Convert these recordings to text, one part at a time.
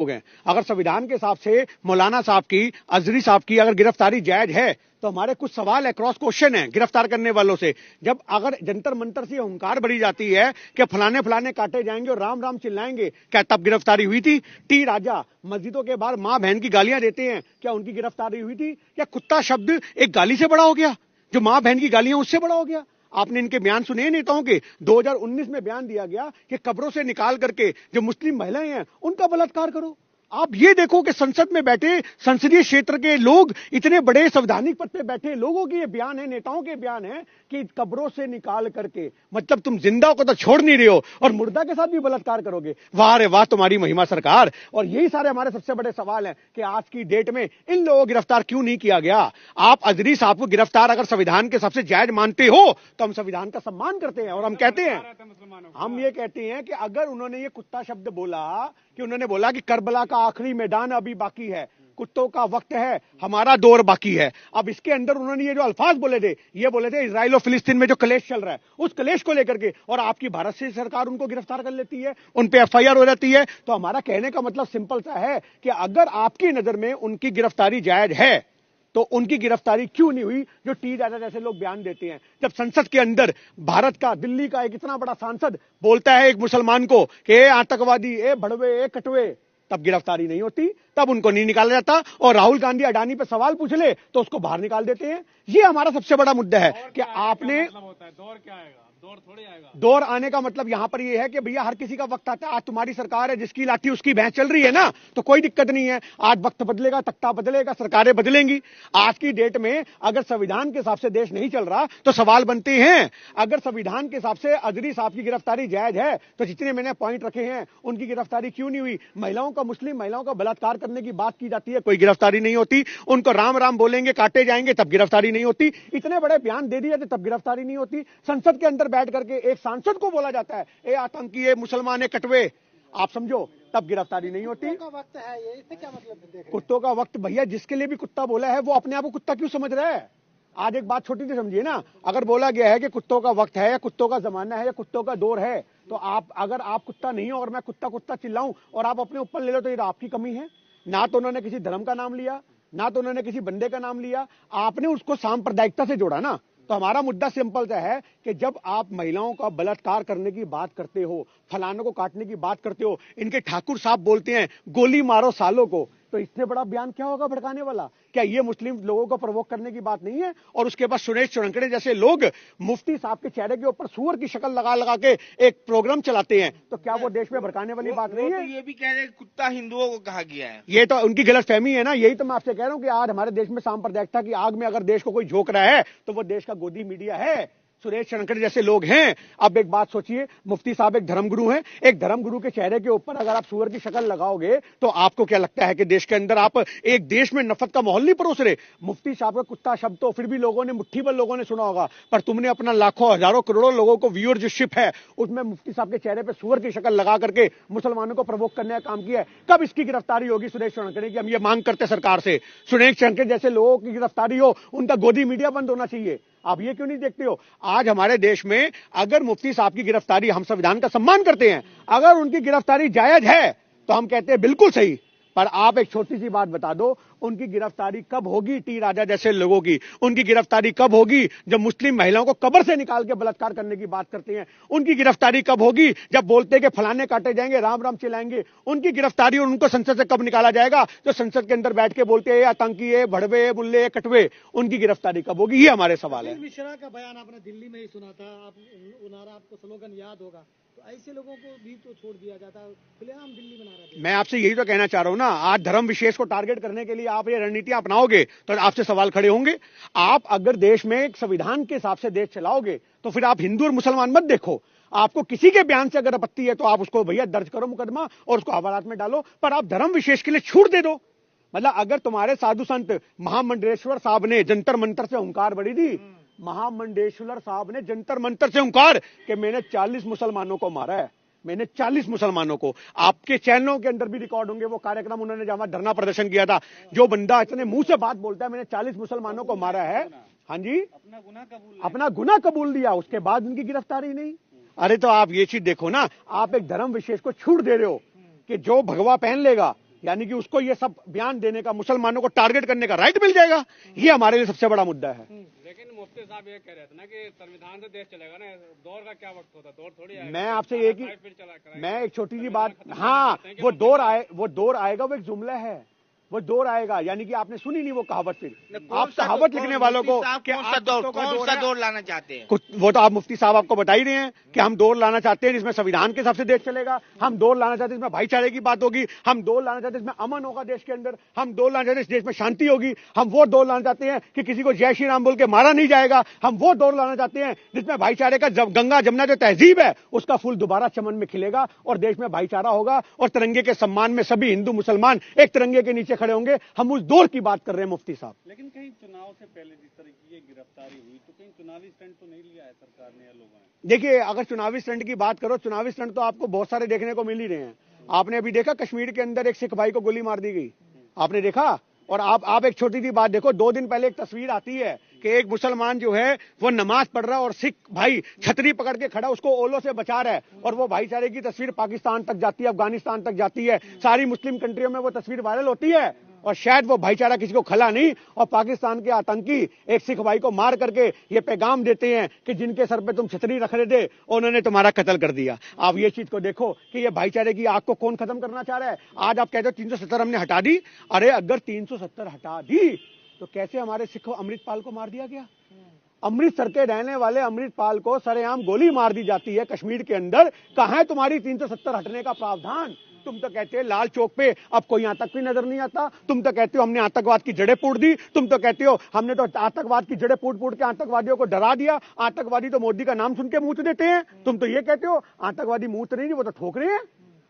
लोग हैं। अगर संविधान के हिसाब से मौलाना साहब की, अजहरी साहब की अगर गिरफ्तारी जायज है तो हमारे कुछ सवाल है, क्रॉस क्वेश्चन है गिरफ्तार करने वालों से। जब अगर जंतर मंतर से हुंकार भरी जाती है कि फलाने फलाने काटे जाएंगे और राम राम चिल्लाएंगे, क्या तब गिरफ्तारी हुई थी? टी राजा मस्जिदों के बाहर मां बहन की गालियां देते हैं, क्या उनकी गिरफ्तारी हुई थी? या कुत्ता शब्द एक गाली से बड़ा हो गया? जो मां बहन की गालियां उससे बड़ा हो गया? आपने इनके बयान सुने नेताओं के? 2019 में बयान दिया गया कि कब्रों से निकाल करके जो मुस्लिम महिलाएं हैं उनका बलात्कार करो। आप ये देखो कि संसद में बैठे संसदीय क्षेत्र के लोग, इतने बड़े संवैधानिक पद पे बैठे लोगों के ये बयान है, नेताओं के बयान है कि कब्रों से निकाल करके, मतलब तुम जिंदा को तो छोड़ नहीं रहे हो और मुर्दा के साथ भी बलात्कार करोगे। वाह रे वाह, तुम्हारी महिमा सरकार। और यही सारे हमारे सबसे बड़े सवाल हैं कि आज की डेट में इन लोगों को गिरफ्तार क्यों नहीं किया गया? आप अजहरी साहब को गिरफ्तार अगर संविधान के सबसे जायज मानते हो तो हम संविधान का सम्मान करते हैं और हम कहते हैं, हम ये कहते हैं कि अगर उन्होंने ये कुत्ता शब्द बोला, कि उन्होंने बोला कि करबला का आखिरी मैदान अभी बाकी है, कुत्तों का वक्त है, हमारा दौर बाकी है। अब इसके अंदर उन्होंने ये जो अल्फाज बोले थे, ये बोले थे इजराइल और फिलिस्तीन में जो कलेश चल रहा है उस कलेश को लेकर के, और आपकी भारत से सरकार उनको गिरफ्तार कर लेती है, उन पे एफआईआर हो जाती है। तो हमारा कहने का मतलब सिंपल सा है कि अगर आपकी नजर में उनकी गिरफ्तारी जायज है तो उनकी गिरफ्तारी क्यों नहीं हुई? जो टी राजा जैसे लोग बयान देते हैं, जब संसद के अंदर भारत का, दिल्ली का एक इतना बड़ा सांसद बोलता है एक मुसलमान को कि ए आतंकवादी, ए भड़वे, ए कटवे, तब गिरफ्तारी नहीं होती, तब उनको नहीं निकाला जाता। और राहुल गांधी अडानी पे सवाल पूछ ले तो उसको बाहर निकाल देते हैं। ये हमारा सबसे बड़ा मुद्दा है कि आपने, दौर क्या आएगा? दौर थोड़ी आएगा। दौर आने का मतलब यहां पर यह है कि भैया हर किसी का वक्त आता है। आज तुम्हारी सरकार है, जिसकी लाठी उसकी भैंस चल रही है ना, तो कोई दिक्कत नहीं है। आज वक्त बदलेगा, तख्ता बदलेगा, सरकारें बदलेंगी। आज की डेट में अगर संविधान के हिसाब से देश नहीं चल रहा तो सवाल बनते हैं। अगर संविधान के हिसाब से अजहरी साहब की गिरफ्तारी जायज है तो जितने मैंने पॉइंट रखे हैं उनकी गिरफ्तारी क्यों नहीं हुई? महिलाओं का, मुस्लिम महिलाओं का बलात्कार करने की बात की जाती है, कोई गिरफ्तारी नहीं होती। उनको राम राम बोलेंगे, काटे जाएंगे, तब गिरफ्तारी नहीं होती। इतने बड़े बयान दे दिए तब गिरफ्तारी नहीं होती। संसद के अंदर बैठ करके एक सांसद को बोला जाता है ए आतंकी, ए मुसलमान, ए कटवे, आप समझो, तब गिरफ्तारी नहीं होती। कुत्तों का वक्त है ये, इससे क्या मतलब? कुत्तों का वक्त, भैया जिसके लिए भी कुत्ता बोला है वो अपने आप को कुत्ता क्यों समझ रहा है? आज एक बात छोटी सी समझिए ना, अगर बोला गया है कि कुत्तों का वक्त है या कुत्तों का जमाना है या कुत्तों का दौर है, तो आप, अगर आप कुत्ता नहीं हो और मैं कुत्ता कुत्ता चिल्लाऊं और आप अपने ऊपर ले लो तो ये आपकी कमी है। ना तो उन्होंने किसी धर्म का नाम लिया, ना तो उन्होंने किसी बंदे का नाम लिया, आपने उसको सांप्रदायिकता से जोड़ा ना। तो हमारा मुद्दा सिंपल सा है कि जब आप महिलाओं का बलात्कार करने की बात करते हो, फलानों को काटने की बात करते हो, इनके ठाकुर साहब बोलते हैं गोली मारो सालों को, तो इससे बड़ा बयान क्या होगा भड़काने वाला? क्या ये मुस्लिम लोगों को प्रवोक करने की बात नहीं है? और उसके बाद सुरेश चौरंकड़े जैसे लोग मुफ्ती साहब के चेहरे के ऊपर सूअर की शक्ल लगा लगा के एक प्रोग्राम चलाते हैं, तो क्या वो देश में भड़काने वाली बात नहीं है? तो ये भी कह रहे हैं कुत्ता हिंदुओं को कहा गया है। ये तो उनकी गलतफहमी है ना। यही तो मैं आपसे कह रहा हूं कि आज हमारे देश में सांप्रदायिकता की आग में अगर देश को कोई झोंक रहा है तो वो देश का गोदी मीडिया है, सुरेश चौरंकड़े जैसे लोग हैं। अब एक बात सोचिए, मुफ्ती साहब एक धर्मगुरु हैं, एक धर्मगुरु के चेहरे के ऊपर अगर आप सूअर की शक्ल लगाओगे तो आपको क्या लगता है कि देश के अंदर आप एक देश में नफरत का माहौल नहीं परोस रहे? मुफ्ती साहब का कुत्ता शब्द तो फिर भी लोगों ने, मुट्ठी भर लोगों ने सुना होगा, पर तुमने अपना लाखों हजारों करोड़ों लोगों को व्यूअरशिप है उसमें मुफ्ती साहब के चेहरे पर सूअर की शक्ल लगा करके मुसलमानों को प्रवोक करने का काम किया है। कब इसकी गिरफ्तारी होगी सुरेश चौरंकड़े की? हम ये मांग करते सरकार से, सुरेश चौरंकड़े जैसे लोगों की गिरफ्तारी हो, उनका गोदी मीडिया बंद होना चाहिए। आप ये क्यों नहीं देखते हो? आज हमारे देश में अगर मुफ्ती साहब की गिरफ्तारी, हम संविधान का सम्मान करते हैं, अगर उनकी गिरफ्तारी जायज है तो हम कहते हैं बिल्कुल सही, पर आप एक छोटी सी बात बता दो, उनकी गिरफ्तारी कब होगी? टी राजा जैसे लोगों की उनकी गिरफ्तारी कब होगी? जब मुस्लिम महिलाओं को कब्र से निकाल के बलात्कार करने की बात करते हैं, उनकी गिरफ्तारी कब होगी? जब बोलते हैं कि फलाने काटे जाएंगे, राम राम चिल्लाएंगे, उनकी गिरफ्तारी और उनको संसद से कब निकाला जाएगा? जो संसद के अंदर बैठ के बोलते हैं आतंकी, भड़वे, मुल्ले, कटवे, उनकी गिरफ्तारी कब होगी? ये हमारे सवाल है। मिश्रा का बयान आपने दिल्ली में ही सुना था, आपको स्लोगन याद होगा, तो ऐसे लोगों को भी तो छोड़ दिया जाता है, खुलेआम दिल्ली बना रहे हैं। मैं आपसे यही तो कहना चाह रहा हूं ना, आज धर्म विशेष को टारगेट करने के लिए आप ये रणनीतियां अपनाओगे तो आपसे सवाल खड़े होंगे। आप अगर देश में एक संविधान के हिसाब से देश चलाओगे तो फिर आप हिंदू और मुसलमान मत देखो। आपको किसी के बयान से अगर आपत्ति है तो आप उसको भैया दर्ज करो मुकदमा और उसको हवालात में डालो, पर आप धर्म विशेष के लिए छूट दे दो। मतलब अगर तुम्हारे साधु संत महामंडलेश्वर साहब ने जंतर मंतर से हुंकार भरी थी, महामंडलेश्वर साहब ने जंतर मंतर से हुंकार कि मैंने 40 मुसलमानों को मारा है, मैंने 40 मुसलमानों को, आपके चैनलों के अंदर भी रिकॉर्ड होंगे वो कार्यक्रम उन्होंने जहां धरना प्रदर्शन किया था, जो बंदा इतने मुंह से बात बोलता है मैंने 40 मुसलमानों को मारा है, हाँ जी, अपना गुनाह कबूल लिया, उसके बाद उनकी गिरफ्तारी नहीं। अरे तो आप ये चीज देखो ना, आप एक धर्म विशेष को छूट दे रहे हो कि जो भगवा पहन लेगा यानी कि उसको ये सब बयान देने का, मुसलमानों को टारगेट करने का राइट मिल जाएगा। ये हमारे लिए सबसे बड़ा मुद्दा है। लेकिन मुफ्ती साहब ये कह रहे थे ना कि संविधान से देश चलेगा ना, दौर का क्या वक्त होता, दौर थोड़ी आएगा। मैं आपसे एक ही, मैं एक छोटी सी बात, हाँ वो दौर आएगा, वो एक जुमला है, वो दौर आएगा। यानी कि आपने सुनी नहीं वो कहावत। फिर आप कहावत लिखने वालों को कौन सा दौर लाना चाहते हैं? कुछ वो तो आप मुफ्ती साहब आपको बता ही रहे हैं कि हम दौर लाना चाहते हैं जिसमें संविधान के हिसाब से देश चलेगा, हम दौर लाना चाहते हैं जिसमें भाईचारे की बात होगी, हम दौर लाना चाहते हैं जिसमें अमन होगा देश के अंदर, हम दौर लाना चाहते हैं देश में शांति होगी, हम वो दौर लाना चाहते हैं कि किसी को जय श्री राम बोल के मारा नहीं जाएगा, हम वो दौर लाना चाहते हैं जिसमें भाईचारे का गंगा जमुना जो तहजीब है उसका फूल दोबारा चमन में खिलेगा और देश में भाईचारा होगा और तिरंगे के सम्मान में सभी हिंदू मुसलमान एक तिरंगे के नीचे खड़े होंगे। हम दौर की बात कर रहे हैं मुफ्ती साहब। लेकिन कहीं चुनाव से पहले जिस तरह की ये गिरफ्तारी हुई तो कहीं चुनावी स्टंट तो नहीं लिया है सरकार ने या लोगों ने? देखिए, अगर चुनावी स्टंट की बात करो, चुनावी स्टंट तो आपको बहुत सारे देखने को मिल ही रहे हैं। आपने अभी देखा कश्मीर के अंदर एक सिख भाई को गोली मार दी गई, आपने देखा। और आप एक छोटी सी बात देखो, 2 दिन पहले एक तस्वीर आती है कि एक मुसलमान जो है वो नमाज पढ़ रहा है और सिख भाई छतरी पकड़ के खड़ा उसको ओलों से बचा रहा है, और वो भाईचारे की तस्वीर पाकिस्तान तक जाती है, अफगानिस्तान तक जाती है, सारी मुस्लिम कंट्रियों में वो तस्वीर वायरल होती है। और शायद वो भाईचारा किसी को खला नहीं, और पाकिस्तान के आतंकी एक सिख भाई को मार करके ये पैगाम देते हैं कि जिनके सर पे तुम छतरी रख रहे थे उन्होंने तुम्हारा कत्ल कर दिया। आप ये चीज को देखो कि ये भाईचारे की आग को कौन खत्म करना चाह रहा है। आज आप कहते हो 370 हमने हटा दी, अरे अगर 370 हटा दी तो कैसे हमारे सिखों अमृतपाल को मार दिया गया? अमृतसर के रहने वाले अमृतपाल को सरेआम गोली मार दी जाती है कश्मीर के अंदर। कहां है तुम्हारी 370 हटने का प्रावधान? तुम तो कहते हो लाल चौक पे अब कोई आतंक भी नजर नहीं आता, तुम तो कहते हो हमने आतंकवाद की जड़ें पूड दी, तुम तो कहते हो हमने तो आतंकवाद की जड़ें पूड के आतंकवादियों को डरा दिया, आतंकवादी तो मोदी का नाम सुन के मुंह देते हैं। तुम तो ये कहते हो आतंकवादी मुंह नहीं, वो तो ठोक रहे हैं।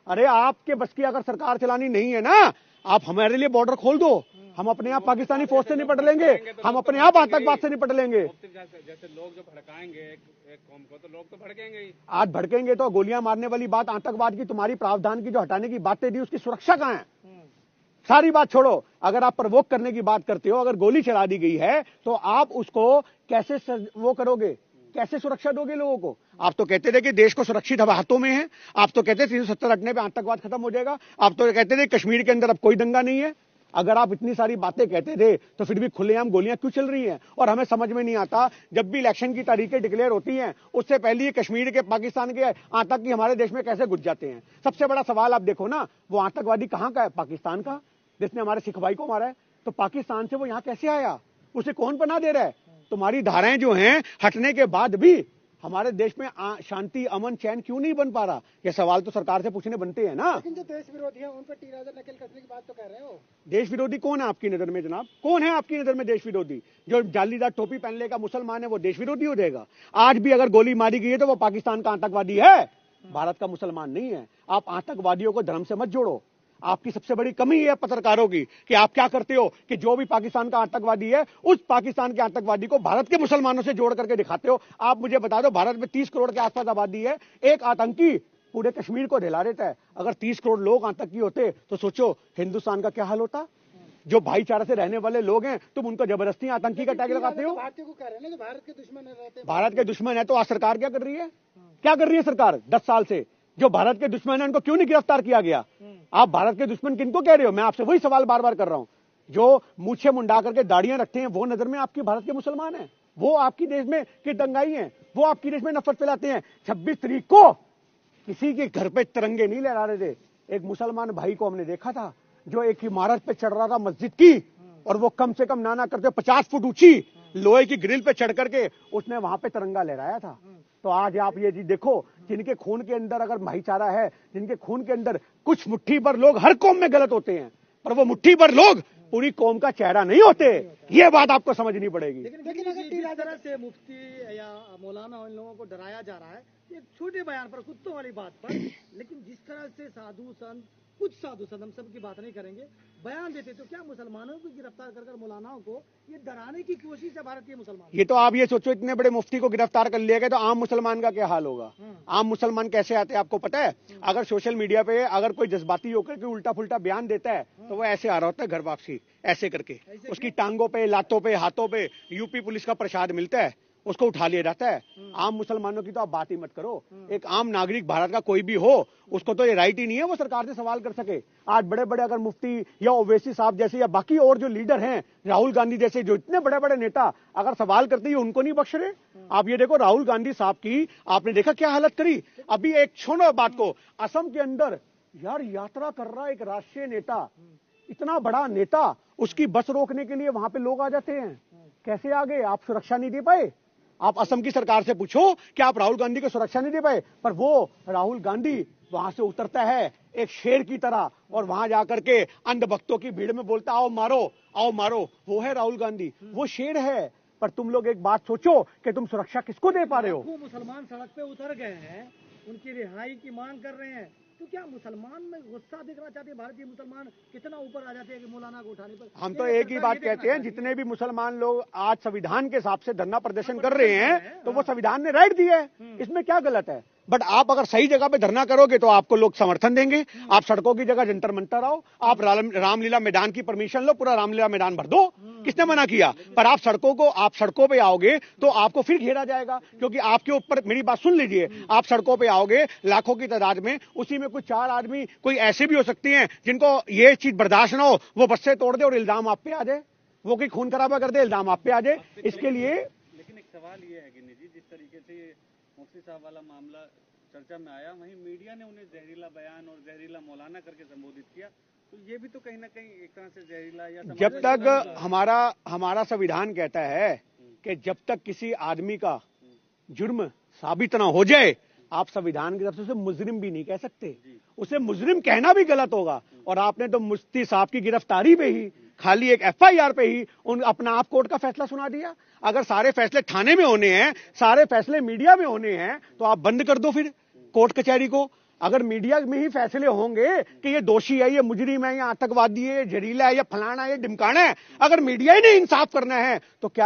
अरे आपके बस की अगर सरकार चलानी नहीं है ना, आप हमारे लिए बॉर्डर खोल दो, हम अपने आप पाकिस्तानी फौज से निपट लेंगे, हम अपने आप आतंकवाद से निपट लेंगे। जैसे लोग जो भड़काएंगे एक कौम को, तो लोग तो भड़केंगे ही। आज भड़केंगे तो गोलियां मारने वाली बात आतंकवाद की, तुम्हारी प्रावधान की जो हटाने की बातें दी उसकी सुरक्षा कहां है? सारी बात छोड़ो, अगर आप प्रवोक करने की बात करते हो, अगर गोली चला दी गई है तो आप उसको कैसे वो करोगे, कैसे सुरक्षा दोगे लोगों को? आप तो कहते थे कि देश को सुरक्षित हाथों में है, आप तो कहते थे 370 हटने पे आतंकवाद खत्म हो जाएगा, आप तो कहते थे कश्मीर के अंदर अब कोई दंगा नहीं है। अगर आप इतनी सारी बातें कहते थे तो फिर भी खुलेआम गोलियां क्यों चल रही हैं? और हमें समझ में नहीं आता, जब भी इलेक्शन की तारीखें डिक्लेयर होती हैं उससे पहले ही कश्मीर के पाकिस्तान के आतंकी हमारे देश में कैसे घुस जाते हैं। सबसे बड़ा सवाल आप देखो ना, वो आतंकवादी कहां का है? पाकिस्तान का, जिसने हमारे सिख भाई को मारा है। तो पाकिस्तान से वो यहां कैसे आया? उसे कौन पनाह दे रहा है? तुम्हारी धाराएं जो हैं हटने के बाद भी हमारे देश में शांति, अमन, चैन क्यों नहीं बन पा रहा? ये सवाल तो सरकार से पूछने बनते हैं ना। लेकिन जो देश विरोधी है उन पर टीराजर नकेल कसने की बात तो कर रहे हो। देश विरोधी कौन है आपकी नजर में जनाब? कौन है आपकी नजर में देश विरोधी? जो जालीदार टोपी पहन लेगा मुसलमान है वो देश विरोधी हो जाएगा? आज भी अगर गोली मारी गई है तो वो पाकिस्तान का आतंकवादी है, भारत का मुसलमान नहीं है। आप आतंकवादियों को धर्म से मत जोड़ो। आपकी सबसे बड़ी कमी है पत्रकारों की कि आप क्या करते हो कि जो भी पाकिस्तान का आतंकवादी है उस पाकिस्तान के आतंकवादी को भारत के मुसलमानों से जोड़ करके दिखाते हो। आप मुझे बता दो, भारत में 30 करोड़ के आसपास आबादी है, एक आतंकी पूरे कश्मीर को हिला देता है। अगर 30 करोड़ लोग आतंकी होते तो सोचो हिंदुस्तान का क्या हाल होता। जो भाईचारे से रहने वाले लोग हैं तुम उनको जबरदस्ती आतंकी का टैग लगाते हो। भारतीयों को कह रहे हैं ना जो भारत के दुश्मन रहते, भारत के दुश्मन है तो आज सरकार क्या कर रही है? क्या कर रही है सरकार 10 साल से? जो भारत के दुश्मन है उनको क्यों नहीं गिरफ्तार किया गया? आप भारत के दुश्मन किनको कह रहे हो? मैं आपसे वही सवाल बार बार कर रहा हूं। जो मूछे मुंडा करके दाढ़ियां रखते हैं वो नजर में आपकी भारत के मुसलमान हैं, वो आपकी देश में की दंगाई हैं, वो आपकी देश में नफरत फैलाते हैं। 26 तारीख को किसी के घर पे तिरंगे नहीं लहरा रहे थे। एक मुसलमान भाई को हमने देखा था जो एक इमारत पे चढ़ रहा था मस्जिद की, और वो कम से कम ना करते 50 फुट ऊंची लोहे की ग्रिल पे चढ़ करके उसने वहां पे तिरंगा लहराया था। तो आज आप ये चीज देखो, जिनके खून के अंदर अगर भाईचारा है, जिनके खून के अंदर कुछ मुट्ठी भर लोग हर कौम में गलत होते हैं, पर वो मुट्ठी भर लोग पूरी कौम का चेहरा नहीं होते। ये बात आपको समझनी पड़ेगी। लेकिन अगर जिस तरह से मुफ्ती या मौलाना इन लोगों को डराया जा रहा है एक छोटे बयान पर, कुत्तों वाली बात पर, लेकिन जिस तरह से साधु संत, कुछ साधु संत, हम सब की बात नहीं करेंगे, बयान देते, तो क्या मुसलमानों को गिरफ्तार कर मौलानाओं को ये डराने की कोशिश है भारतीय मुसलमान? ये तो आप ये सोचो, इतने बड़े मुफ्ती को गिरफ्तार कर लिया गया तो आम मुसलमान का क्या हाल होगा? आम मुसलमान कैसे आते हैं आपको पता है? अगर सोशल मीडिया पे अगर कोई जज्बाती होकर के उल्टा फुल्टा बयान देता है तो वो ऐसे आ रहा होता है घर वापसी, ऐसे करके उसकी टांगों पे, लातों पे, हाथों पे यूपी पुलिस का प्रसाद मिलता है उसको उठा लिया जाता है। आम मुसलमानों की तो आप बात ही मत करो। एक आम नागरिक भारत का कोई भी हो, उसको तो ये राइट ही नहीं है वो सरकार से सवाल कर सके। आज बड़े बड़े अगर मुफ्ती या ओवैसी साहब जैसे या बाकी और जो लीडर हैं, राहुल गांधी जैसे जो इतने बड़े बड़े नेता अगर सवाल करते हैं, उनको नहीं बख्श रहे। आप ये देखो राहुल गांधी साहब की आपने देखा क्या हालत करी। अभी एक छोड़ो बात को, असम के अंदर यार यात्रा कर रहा एक राष्ट्रीय नेता, इतना बड़ा नेता, उसकी बस रोकने के लिए वहां पे लोग आ जाते हैं। कैसे आ गए? आप सुरक्षा नहीं दे पाए। आप असम की सरकार से पूछो कि आप राहुल गांधी को सुरक्षा नहीं दे पाए। पर वो राहुल गांधी वहां से उतरता है एक शेर की तरह और वहां जाकर के अंधभक्तों की भीड़ में बोलता आओ मारो, आओ मारो। वो है राहुल गांधी, वो शेर है। पर तुम लोग एक बात सोचो कि तुम सुरक्षा किसको दे पा रहे हो? मुसलमान सड़क पे उतर गए हैं, उनकी रिहाई की मांग कर रहे हैं, तो क्या मुसलमान में गुस्सा दिखना चाहते हैं? भारतीय मुसलमान कितना ऊपर आ जाते हैं कि मौलाना को उठाने पर। हम तो एक ही बात कहते हैं, जितने भी मुसलमान लोग आज संविधान के हिसाब से धरना प्रदर्शन कर रहे हैं, तो वो संविधान ने राइट दिया है, इसमें क्या गलत है? बट आप अगर सही जगह पे धरना करोगे तो आपको लोग समर्थन देंगे। आप सड़कों की जगह जंतर मंतर आओ, आप रामलीला मैदान की परमिशन लो, पूरा रामलीला मैदान भर दो, किसने मना किया? पर आप सड़कों पे आओगे तो आपको फिर घेरा जाएगा, क्योंकि आपके ऊपर, मेरी बात सुन लीजिए, आप सड़कों पे आओगे लाखों की तादाद में, उसी में कुछ 4 आदमी कोई ऐसे भी हो सकते हैं जिनको ये चीज बर्दाश्त ना हो, वो बस्से तोड़ दे और इल्जाम आप पे आ जाए, वो कोई खून खराबा कर दे, इल्जाम आप पे आ जाए। इसके लिए लेकिन एक सवाल ये है गिनी जी, जिस तरीके से मुफ्ती साहब वाला मामला चर्चा में आया, वहीं मीडिया ने उन्हें जहरीला बयान और जहरीला मौलाना करके संबोधित किया, तो ये भी तो कहीं ना कहीं एक तरह से जहरीला या जब तक हमारा संविधान कहता है कि जब तक किसी आदमी का जुर्म साबित ना हो जाए, आप संविधान की तरफ से उसे मुजरिम भी नहीं कह सकते, उसे मुजरिम कहना भी गलत होगा। और आपने तो मुफ्ती साहब की गिरफ्तारी पे ही, खाली एक FIR पे ही अपना आप कोर्ट का फैसला सुना दिया। अगर सारे फैसले थाने में होने हैं, सारे फैसले मीडिया में होने हैं, तो आप बंद कर दो फिर कोर्ट कचहरी को। अगर मीडिया में ही फैसले होंगे कि ये दोषी है, ये मुजरिम है, ये आतंकवादी है, ये जहरीला है, ये फलाना है, ये ढिमकाना है, अगर मीडिया ही नहीं इंसाफ करना है तो क्या